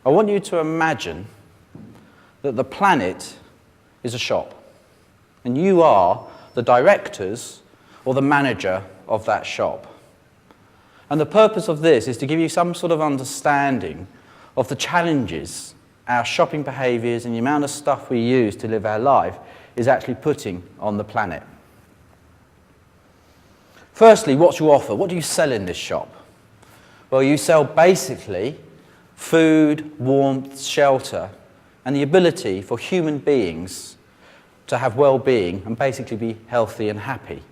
I want you to imagine that the planet is a shop, and you are the directors or the manager of that shop. And the purpose of this is to give you some sort of understanding of the challenges our shopping behaviours and the amount of stuff we use to live our life is actually putting on the planet. Firstly, what's your offer? What do you sell in this shop? Well, you sell basically food, warmth, shelter, and the ability for human beings to have well-being and basically be healthy and happy.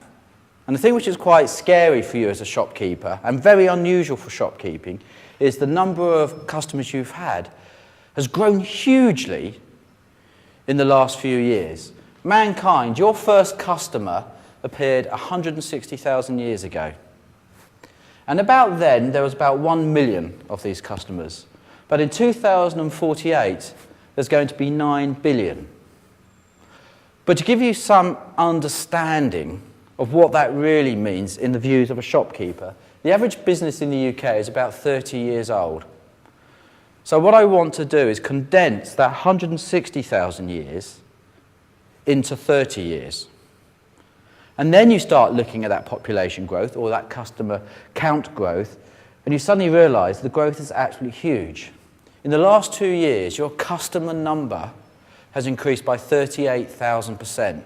And the thing which is quite scary for you as a shopkeeper, and very unusual for shopkeeping, is the number of customers you've had has grown hugely in the last few years. Mankind, your first customer appeared 160,000 years ago. And about then, there was about 1 million of these customers. But in 2048, there's going to be 9 billion. But to give you some understanding of what that really means in the views of a shopkeeper, the average business in the UK is about 30 years old. So what I want to do is condense that 160,000 years into 30 years. And then you start looking at that population growth or that customer count growth, and you suddenly realise the growth is absolutely huge. In the last 2 years, your customer number has increased by 38,000%.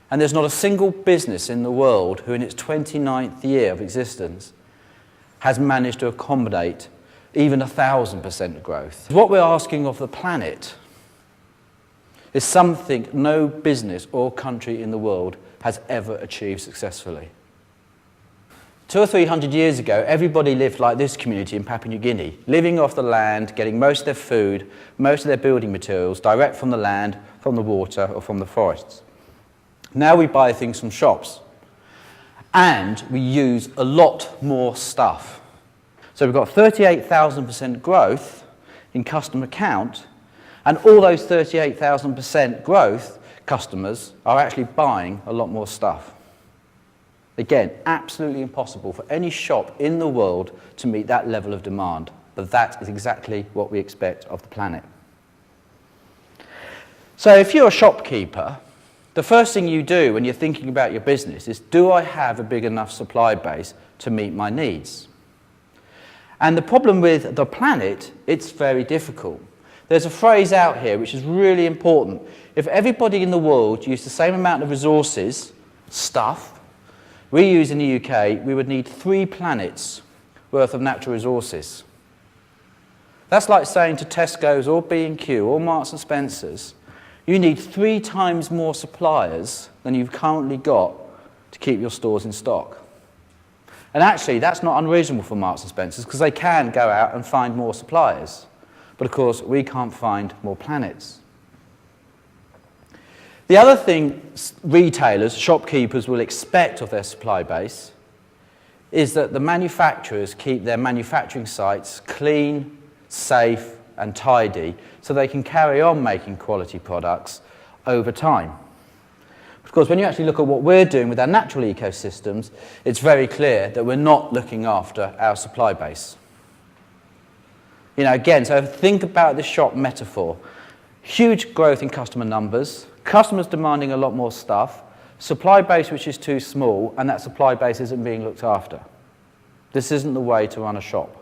And there's not a single business in the world who in its 29th year of existence has managed to accommodate even 1,000% growth. What we're asking of the planet is something no business or country in the world has ever achieved successfully. 200 or 300 years ago, everybody lived like this community in Papua New Guinea, living off the land, getting most of their food, most of their building materials direct from the land, from the water, or from the forests. Now we buy things from shops, and we use a lot more stuff. So we've got 38,000% growth in customer count, and all those 38,000% growth customers are actually buying a lot more stuff. Again, absolutely impossible for any shop in the world to meet that level of demand, but that is exactly what we expect of the planet. So if you're a shopkeeper, the first thing you do when you're thinking about your business is, do I have a big enough supply base to meet my needs? And the problem with the planet, it's very difficult. There's a phrase out here which is really important. If everybody in the world used the same amount of resources, stuff, we use in the UK, we would need 3 planets worth of natural resources. That's like saying to Tesco's or B&Q or Marks and Spencer's, you need 3 times more suppliers than you've currently got to keep your stores in stock. And actually, that's not unreasonable for Marks and Spencer's because they can go out and find more suppliers. But of course, we can't find more planets. The other thing retailers, shopkeepers will expect of their supply base is that the manufacturers keep their manufacturing sites clean, safe and tidy so they can carry on making quality products over time. Of course, when you actually look at what we're doing with our natural ecosystems, it's very clear that we're not looking after our supply base. You know, again, so think about the shop metaphor. Huge growth in customer numbers, customers demanding a lot more stuff, supply base which is too small, and that supply base isn't being looked after. This isn't the way to run a shop.